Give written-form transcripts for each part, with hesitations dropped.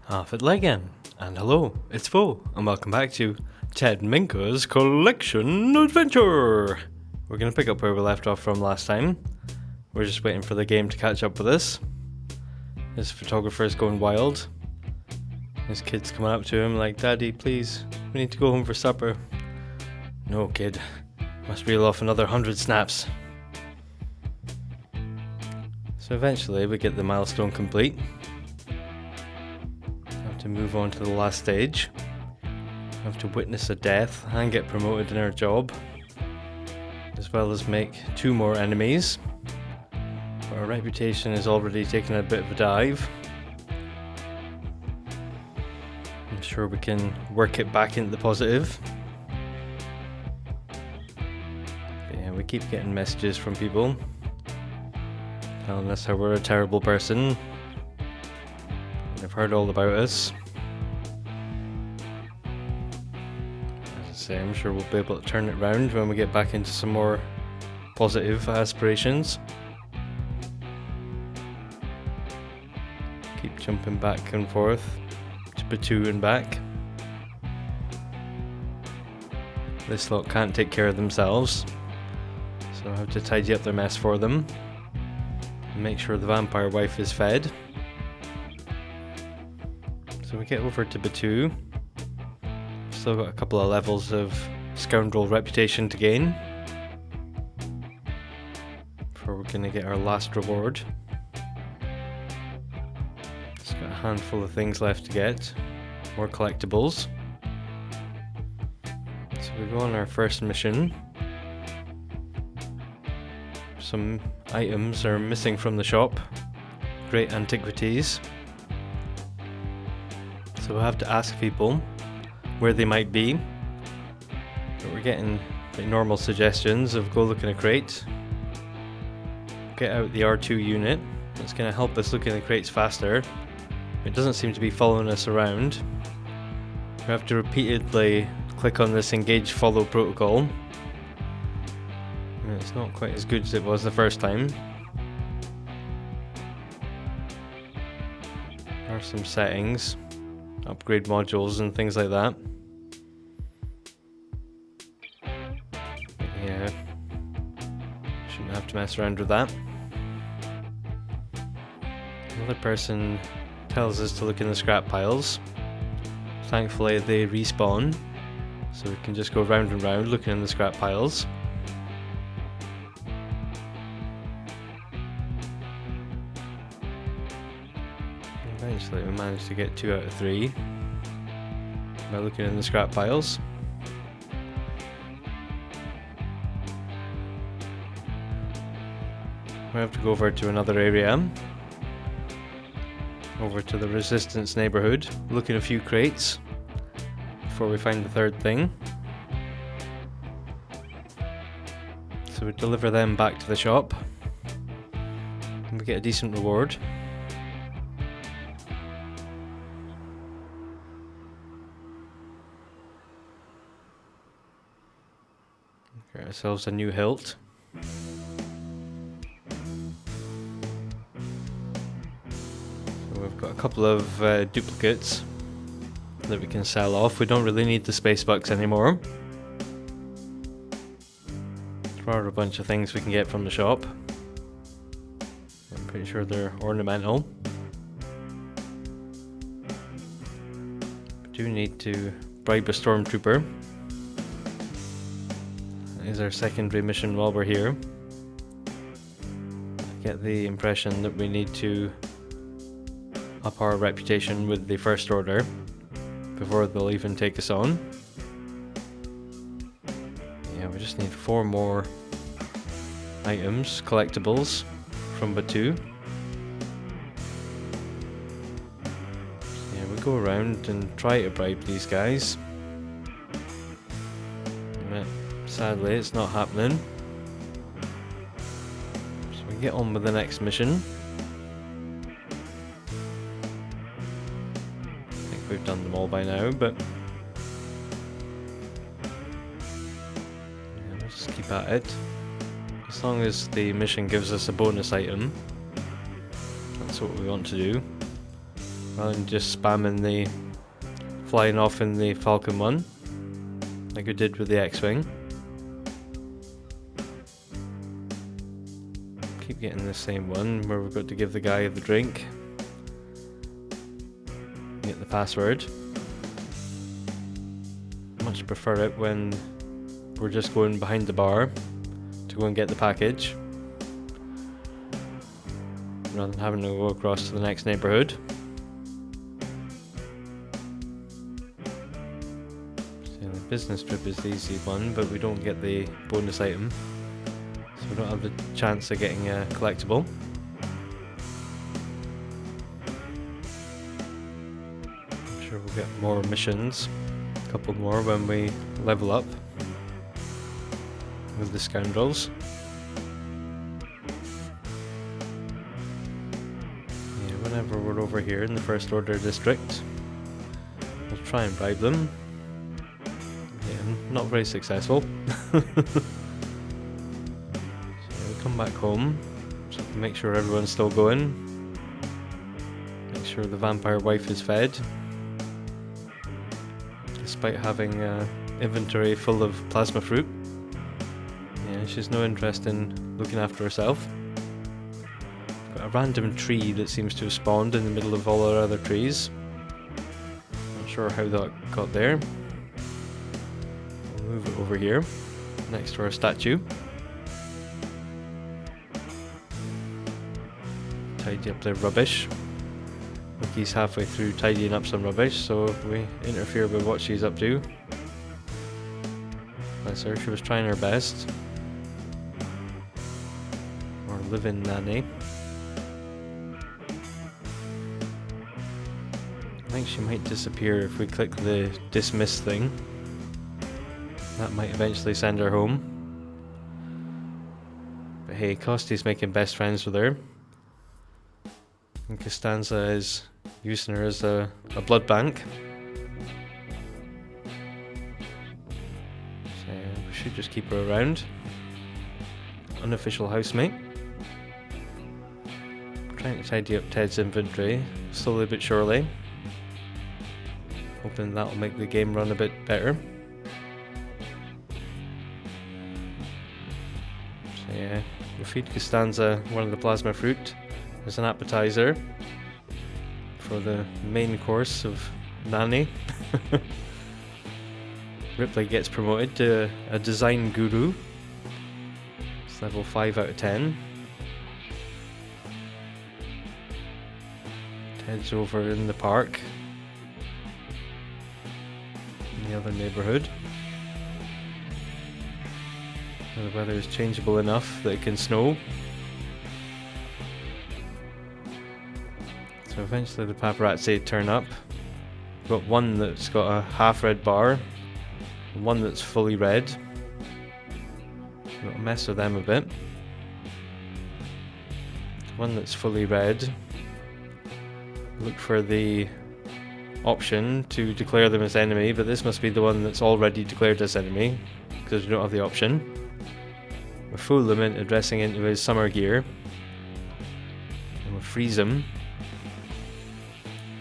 Half it again, and hello, it's Fo, and welcome back to Ted Minka's Collection Adventure! We're going to pick up where we left off from last time. We're just waiting for the game to catch up with us. His photographer's going wild. His kid's coming up to him like, "Daddy, please, we need to go home for supper." "No, kid, must reel off another 100 snaps." So eventually we get the milestone complete. Have to move on to the last stage. Have to witness a death and get promoted in our job, as well as make 2 more enemies. But our reputation is already taking a bit of a dive. I'm sure we can work it back into the positive. But yeah, we keep getting messages from people telling us how we're a terrible person. They've heard all about us. As I say, I'm sure we'll be able to turn it round when we get back into some more positive aspirations. Keep jumping back and forth to Batuu and back. This lot can't take care of themselves, so I have to tidy up their mess for them. Make sure the vampire wife is fed. So we get over to Batuu. Still got a couple of levels of Scoundrel reputation to gain before we're going to get our last reward. Just got a handful of things left to get. More collectibles. So we go on our first mission. Some items are missing from the shop. Great antiquities. So we'll have to ask people where they might be. But we're getting like normal suggestions of go look in a crate. Get out the R2 unit. It's going to help us look in the crates faster. It doesn't seem to be following us around. We have to repeatedly click on this engage follow protocol. It's not quite as good as it was the first time. There are some settings, upgrade modules and things like that. Yeah, shouldn't have to mess around with that. Another person tells us to look in the scrap piles. Thankfully they respawn, so we can just go round and round looking in the scrap piles. Eventually we managed to get 2 out of 3 by looking in the scrap piles. We have to go over to another area, over to the Resistance neighbourhood, look in a few crates before we find the third thing. So we deliver them back to the shop and we get a decent reward. Get ourselves a new hilt. So we've got a couple of duplicates that we can sell off. We don't really need the space bucks anymore. There are a bunch of things we can get from the shop. I'm pretty sure they're ornamental. We do need to bribe a stormtrooper. Is our secondary mission while we're here. I get the impression that we need to up our reputation with the First Order before they'll even take us on. Yeah, we just need 4 more items, collectibles from Batuu. Yeah, we go around and try to bribe these guys. Sadly, it's not happening. So we get on with the next mission. I think we've done them all by now, but yeah, we'll just keep at it. As long as the mission gives us a bonus item, that's what we want to do. rather than just spamming the flying off in the Falcon one, like we did with the X-Wing. Keep getting the same one where we've got to give the guy the drink. Get the password. Much prefer it when we're just going behind the bar to go and get the package, rather than having to go across to the next neighbourhood. So the business trip is the easy one, but we don't get the bonus item, so we don't have the chance of getting a collectible. I'm sure we'll get more missions, a couple more when we level up with the Scoundrels. Yeah, whenever we're over here in the First Order District, we'll try and bribe them. Yeah, not very successful. So we come back home, so we can make sure everyone's still going. Make sure the vampire wife is fed, despite having inventory full of plasma fruit. Yeah, she's no interest in looking after herself. Got a random tree that seems to have spawned in the middle of all our other trees. Not sure how that got there. We'll move it over here, next to our statue. Tidy up the rubbish. Mickey's halfway through tidying up some rubbish, so if we interfere with what she's up to. Bless her, she was trying her best. Or live-in nanny. I think she might disappear if we click the dismiss thing. That might eventually send her home. But hey, Costy's making best friends with her. And Costanza is using her as a blood bank. So we should just keep her around. Unofficial housemate. Trying to tidy up Ted's inventory, slowly but surely. Hoping that'll make the game run a bit better. So yeah, we'll feed Costanza one of the plasma fruit as an appetizer for the main course of Nanny. Ripley gets promoted to a design guru. It's level 5 out of 10. Ted's over in the park, in the other neighbourhood. The weather is changeable enough that it can snow. So eventually the paparazzi turn up. We've got one that's got a half red bar, and one that's fully red. We've got to mess with them a bit. The one that's fully red, look for the option to declare them as enemy, but this must be the one that's already declared as enemy, because we don't have the option. We fool them into dressing into his summer gear, and we'll freeze him,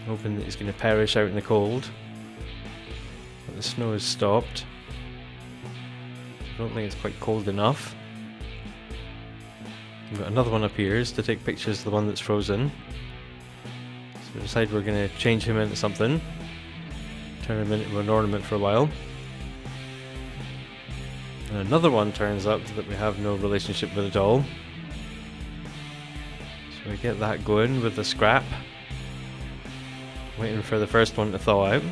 hoping that he's going to perish out in the cold. But the snow has stopped. I don't think it's quite cold enough. We've got another one appears to take pictures of the one that's frozen. So we decide we're going to change him into something. Turn him into an ornament for a while. And another one turns up that we have no relationship with at all. So we get that going with the scrap. Waiting for the first one to thaw out.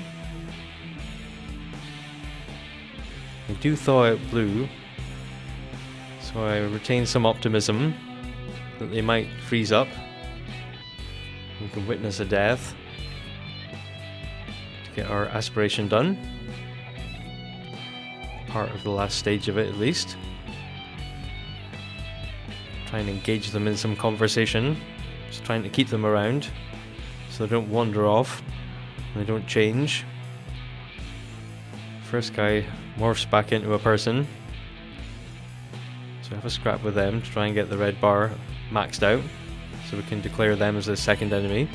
We do thaw out blue, so I retain some optimism that they might freeze up. We can witness a death to get our aspiration done. Part of the last stage of it, at least. Try and engage them in some conversation. Just trying to keep them around so they don't wander off and they don't change. First guy morphs back into a person, so we have a scrap with them to try and get the red bar maxed out so we can declare them as the second enemy.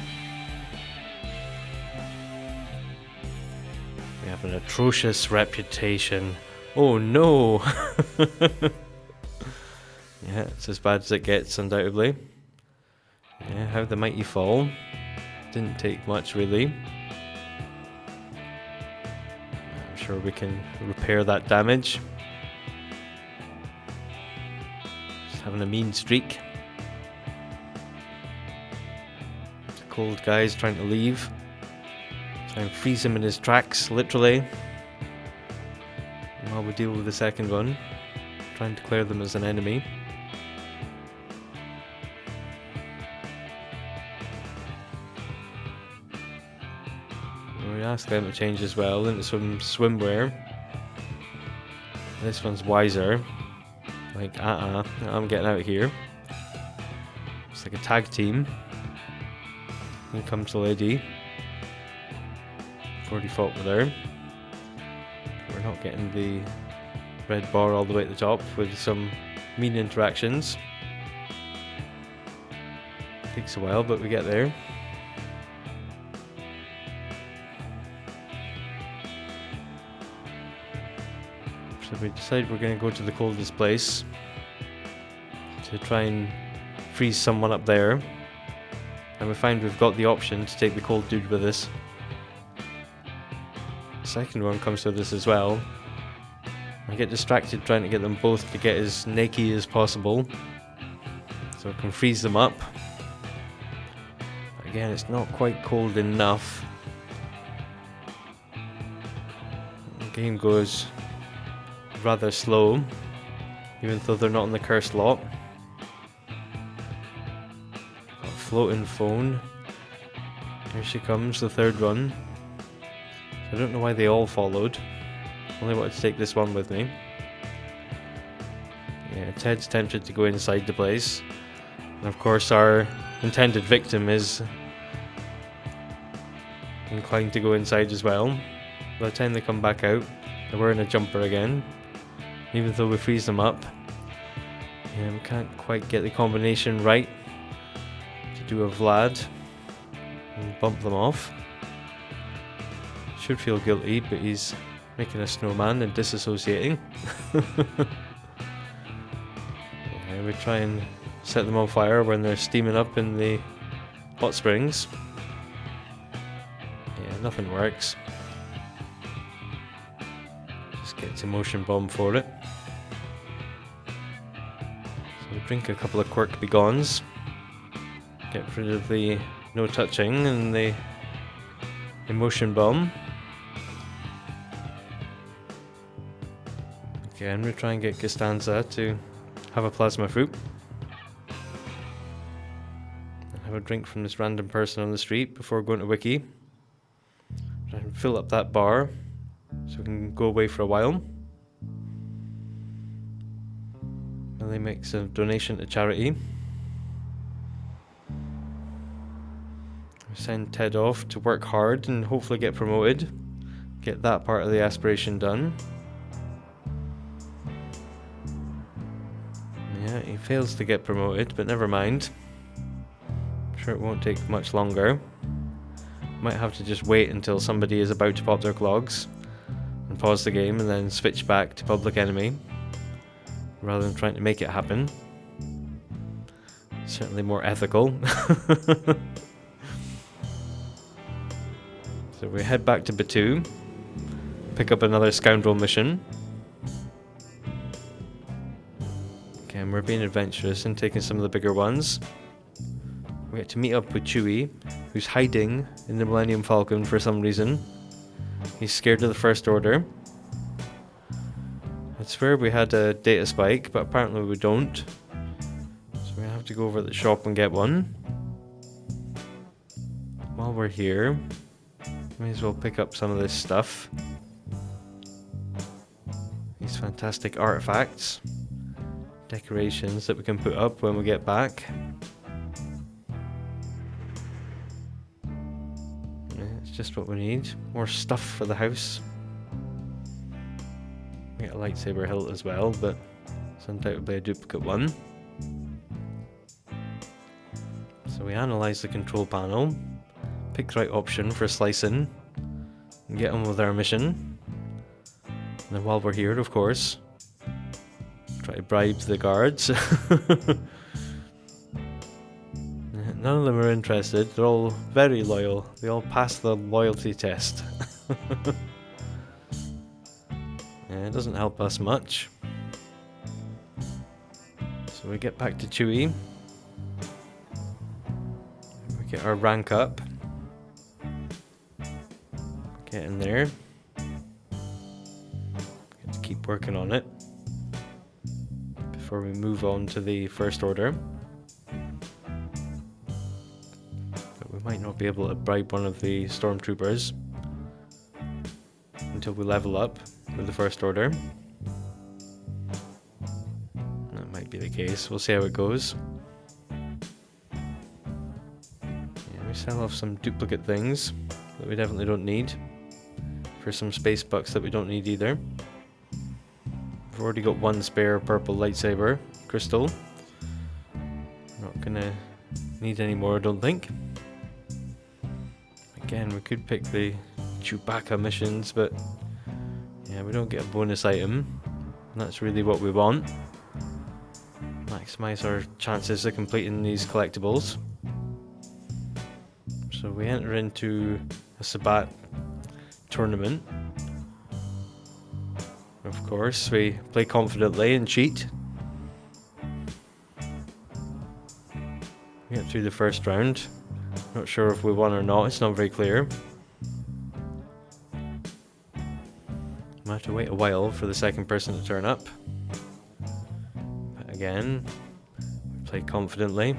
have an atrocious reputation. Oh no! Yeah, it's as bad as it gets, undoubtedly. Yeah, how the mighty fall. Didn't take much, really. I'm sure we can repair that damage. Just having a mean streak. The cold guy's trying to leave. Try and freeze him in his tracks, literally. While we deal with the second one. Trying to declare them as an enemy. We ask them to change as well into some swimwear. This one's wiser. Like, I'm getting out of here. It's like a tag team. Here comes the lady. Before default with her. We're not getting the red bar all the way at the top with some mean interactions. Takes a while, but we get there. So we decide we're going to go to the coldest place to try and freeze someone up there. And we find we've got the option to take the cold dude with us. The second one comes with us as well. I get distracted trying to get them both to get as naked as possible. So I can freeze them up. But again, it's not quite cold enough. The game goes rather slow, even though they're not on the cursed lot. Got a floating phone. Here she comes, the third one. I don't know why they all followed. Only wanted to take this one with me. Yeah, Ted's tempted to go inside the place. And of course our intended victim is inclined to go inside as well. By the time they come back out, they're wearing a jumper again. Even though we freeze them up. Yeah, we can't quite get the combination right to do a Vlad and bump them off. Should feel guilty, but he's making a snowman and disassociating. Yeah, we try and set them on fire when they're steaming up in the hot springs. Yeah, nothing works. Just gets a motion bomb for it. So we drink a couple of quirk begons. Get rid of the no touching and the emotion bomb. Again, we try and get Costanza to have a plasma fruit. And have a drink from this random person on the street before going to Wiki. Try and fill up that bar so we can go away for a while. Millie makes a donation to charity. We send Ted off to work hard and hopefully get promoted. Get that part of the aspiration done. Yeah, he fails to get promoted, but never mind. I'm sure it won't take much longer. Might have to just wait until somebody is about to pop their clogs and pause the game and then switch back to public enemy rather than trying to make it happen. Certainly more ethical. So we head back to Batuu, pick up another Scoundrel mission. And we're being adventurous and taking some of the bigger ones. We get to meet up with Chewie, who's hiding in the Millennium Falcon for some reason. He's scared of the First Order. I swear we had a data spike, but apparently we don't. So we have to go over to the shop and get one. While we're here, may as well pick up some of this stuff. These fantastic artifacts. Decorations that we can put up when we get back. Yeah, it's just what we need. More stuff for the house. We get a lightsaber hilt as well, but it's undoubtedly a duplicate one. So we analyze the control panel, pick the right option for slicing. and get on with our mission. And then while we're here, of course, try to bribe the guards. None of them are interested. They're all very loyal. They all pass the loyalty test. Yeah, it doesn't help us much. So we get back to Chewie. We get our rank up. Get in there. Get to keep working on it before we move on to the First Order. But we might not be able to bribe one of the stormtroopers until we level up with the First Order. That might be the case. We'll see how it goes. Yeah, we sell off some duplicate things that we definitely don't need for some space bucks that we don't need either. We've already got one spare purple lightsaber crystal. Not gonna need any more, I don't think. Again, we could pick the Chewbacca missions, but yeah, we don't get a bonus item. And that's really what we want. Maximize our chances of completing these collectibles. So we enter into a Sabacc tournament. Of course, we play confidently and cheat. We get through the first round. Not sure if we won or not, it's not very clear. We'll have to wait a while for the second person to turn up. But again, we play confidently.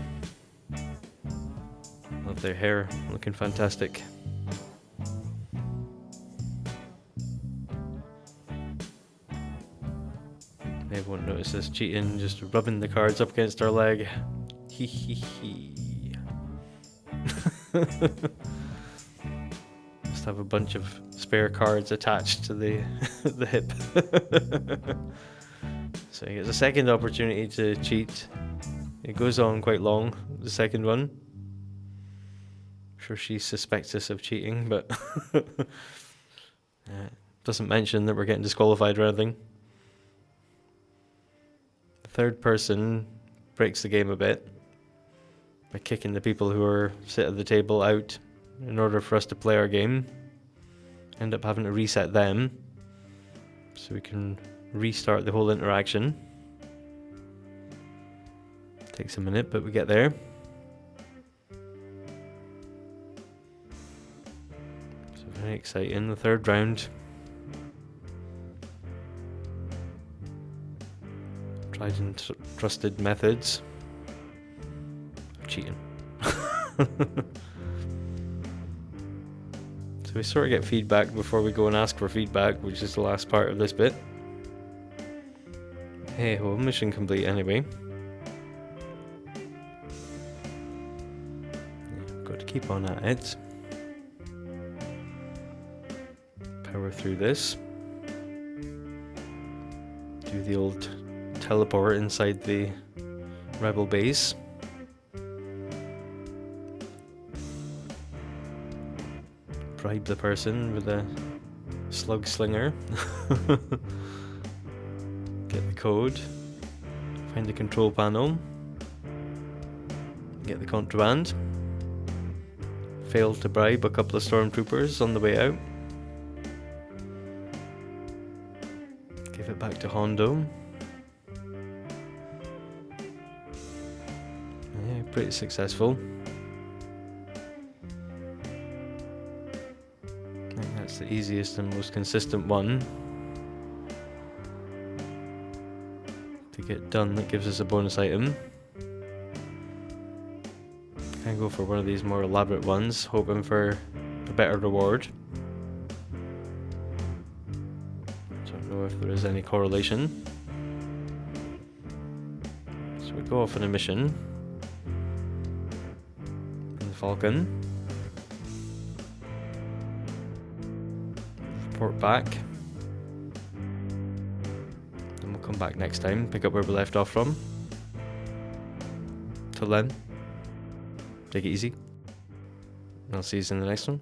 Love their hair, looking fantastic. They won't notice us cheating, just rubbing the cards up against our leg. Hee hee hee. Just have a bunch of spare cards attached to the the hip. So he gets a second opportunity to cheat. It goes on quite long, the second one. I'm sure she suspects us of cheating, but doesn't mention that we're getting disqualified or anything. The third person breaks the game a bit by kicking the people who are sit at the table out in order for us to play our game. End up having to reset them so we can restart the whole interaction. Takes a minute, but we get there. So very exciting, the third round. Tried and trusted methods of cheating. So we sort of get feedback before we go and ask for feedback, which is the last part of this bit. Hey ho, mission complete anyway. Got to keep on at it. Power through this. Do the old teleport inside the rebel base. Bribe the person with a slug slinger. Get the code. Find the control panel. Get the contraband. Failed to bribe a couple of stormtroopers on the way out. Give it back to Hondo. Yeah, pretty successful. I think that's the easiest and most consistent one to get done. That gives us a bonus item. Can go for one of these more elaborate ones, hoping for a better reward. Don't know if there is any correlation. So we go off on a mission in the Falcon. Report back. Then we'll come back next time, pick up where we left off from. Till then, take it easy. And I'll see you in the next one.